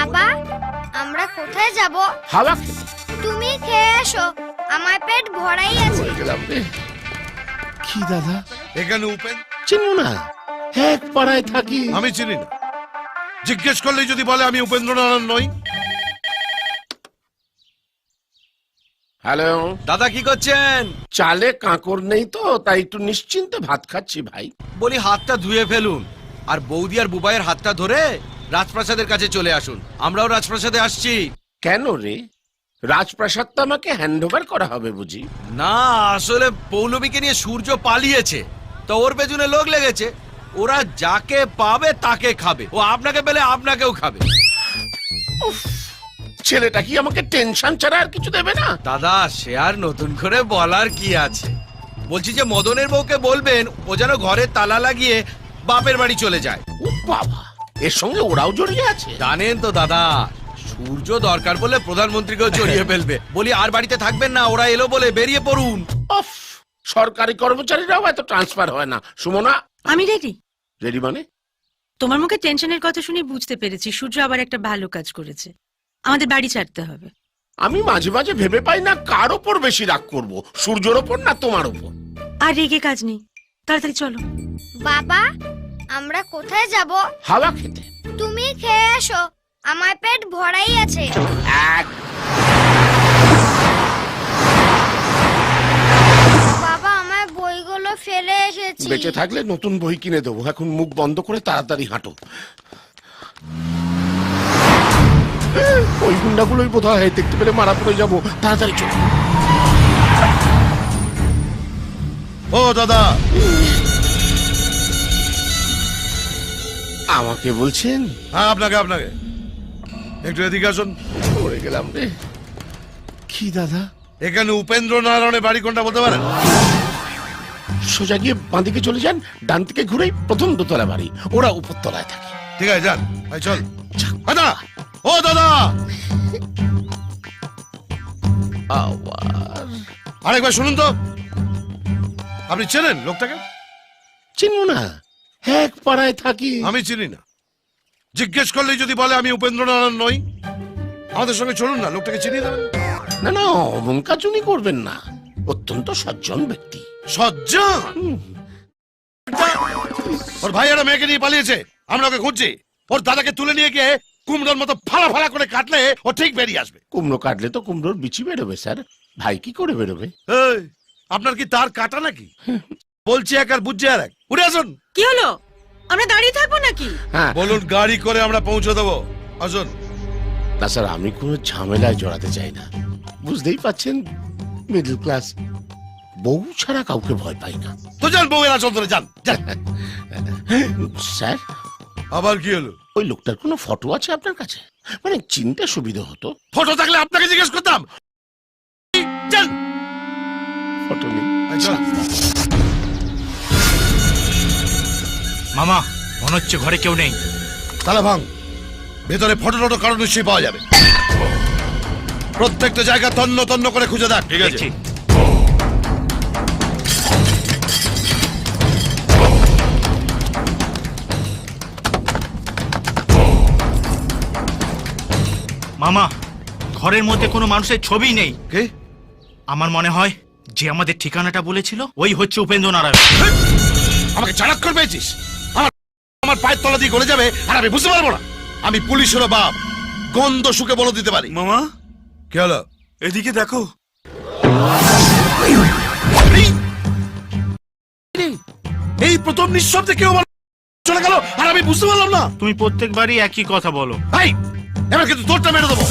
বাবা, আমরা কোথায় যাব? হাওয়া খেতে। তুমি খেয়ে এসো, আমার পেট ভরাই আছে। হয়ে গেলাম রে। কি দাদা? এখানে উপেন চিনো না? এক পাড়ায় থাকি। আমি চিনি না। জিজ্ঞেস করলেই যদি বলে আমি উপেন্দ্রনারায়ণ নই। হ্যালো দাদা, কি করছেন? চালে কাঁকড় নেই তো, তাই একটু নিশ্চিন্তে ভাত খাচ্ছি ভাই। বলি হাতটা ধুয়ে ফেলুন, আর বৌদি আর বুবাইয়ের হাতটা ধরে রাজপ্রাসাদের কাছে চলে আসুন। আমরাও রাজপ্রাসাদে আসছি। কেন রে? রাজপ্রাসাদটা আমাকে হ্যান্ড ওভার করা হবে বুঝি? না, আসলে পৌলমীকে নিয়ে সূর্য পালিয়েছে, তো ওর পেছনে লোক লেগেছে। ওরা যাকে পাবে তাকে খাবে, ও আপনাকে পেলে আপনাকেও খাবে। ছেলেটা কি আমাকে টেনশন ছাড়া আর কিছু দেবে না? দাদা, সে আর নতুন করে বলার কি আছে? বলছি যে মদনের বউকে বলবেন ও যেন ঘরে তালা লাগিয়ে বাপের বাড়ি চলে যায়। ও বাবা, এর সঙ্গে ওরাও জড়িয়ে আছে? জানেন তো দাদা, সূর্য দরকার বলে প্রধানমন্ত্রীকেও জড়িয়ে ফেলবে। বলি আর বাড়িতে থাকবেন না, ওরা এলো বলে বেরিয়ে পড়ুন। অফ, সরকারি কর্মচারীরাও এত ট্রান্সফার হয় না। সুমনা, আমি রেডি। রেডি মানে? তোমার মুখে টেনশনের কথা শুনে বুঝতে পেরেছি সূর্য আবার একটা ভালো কাজ করেছে। আমাদের বাড়ি ছাড়তে হবে। আমি মাঝে মাঝে ভেবে পাই না কার ওপর বেশি রাগ করব, সূর্যের ওপর না তোমার ওপর। আর রেগে কাজ নেই, তাড়াতাড়ি চলো। বাবা, আমরা কোথায় যাব? হাওয়া খেতে। তুমি খেয়ে এসো, আমার পেট ভরাই আছে। এক বাবা, আমার বইগুলো ফেলে এসেছি। বেঁচে থাকলে নতুন বই কিনে দেবো। এখন মুখ বন্ধ করে তাড়াতাড়ি হাঁটো। ওই গুন্ডাগুলোই বোধ হয়, দেখতে পেলে মারা পড়ে যাবো। তাড়াতাড়ি চলো। ও দাদা, আমাকে বলছেন? হ্যাঁ আপনাকে আপনাকে। একটু এদিকে আসুন। পড়ে গেলাম রে। কি দাদা? এখানে উপেন্দ্রনারায়ণের বাড়ি কোনটা বলতে পারেন? সোজা গিয়ে বাঁদিকে চলে যান, ডান থেকে ঘুরেই প্রথম দোতলা বাড়ি। ওরা উপরতলায় থাকে। ঠিক আছে, যান ভাই, চল। দাদা, ও দাদা, আবার আরেকবার শুনুন তো। আপনি চেনেন লোকটাকে? চিনো না? এক পাড়ায় থাকি। আমি চিনি না। জিজ্ঞেস করলেই যদি বলে আমি উপেন্দ্রনারায়ণ নই। আমাদের সঙ্গে চলুন না, লোকটাকে চিনিয়ে দেবেন। না না, অমনকাচুনি করবেন না। অত্যন্ত সজ্জন ব্যক্তি। সজ্জন? ওর ভাই একটা মেয়েকে নিয়ে পালিয়েছে, আমরা ওকে খুঁজছি। ওর দাদাকে তুলে নিয়ে গিয়ে কুমড়োর মতো ফালা ফালা করে কাটলে ও ঠিক বেরিয়ে আসবে। কুমড়ো কাটলে তো কুমড়োর বিচি বেরোবে স্যার। ভাই কি করে বেরোবে? এই, আপনার কি তার কাটা নাকি? বলছি এক আর বুঝছে আর এক। উঠে আসুন। কি হলো? আমরা দাঁড়িয়ে থাকবো নাকি? হ্যাঁ বলুন, গাড়ি করে আমরা পৌঁছে দেবো। আসুন। না স্যার, আমি কোনো ঝামেলায় জড়াতে চাই না। বুঝতেই পাচ্ছেন, মিডল ক্লাস। বউ ছাড়া কাউকে ভয় পাই না। তো যান, বউয়ের আসল ধরে যান। স্যার, আবার কি হলো? ওই লোকটার কোনো ফটো আছে আপনার কাছে? মানে চিনতে সুবিধা হতো। ফটো থাকলে আপনাকে জিজ্ঞেস করতাম। চল। ফটো নেই। চল। মামা, মনে হচ্ছে ঘরে কেউ নেই। তালা ভাঙ। ভেতরে ফটো টটো কারণ নিশ্চয়ই পাওয়া যাবে। প্রত্যেকটা জায়গা তন্ন তন্ন করে খুঁজে দেখ। ঠিক আছে। মামা, ঘরের মধ্যে কোনো মানুষের ছবি নেই। কে? আমার মনে হয় যে আমাদের ঠিকানাটা বলেছিল ওই হচ্ছে উপেন্দ্র নারায়ণ। আমাকে চাণাক্ষর পেয়েছিস? আমার পায়ের তলা দিয়ে গলে যাবে আর আমি বুঝতে পারবো না। আমি পুলিশেরও বাপ, গন্ধ শুকে বলে দিতে পারি। মামা, কি হলো? এদিকে দেখো। এই প্রথম নিঃশব্দে কেউ আমার চলে গেল আর আমি বুঝতে পারলাম না। তুমি প্রত্যেকবারই একই কথা বলো। ভাই, এবার কিন্তু তোরটা মেরে দেবো।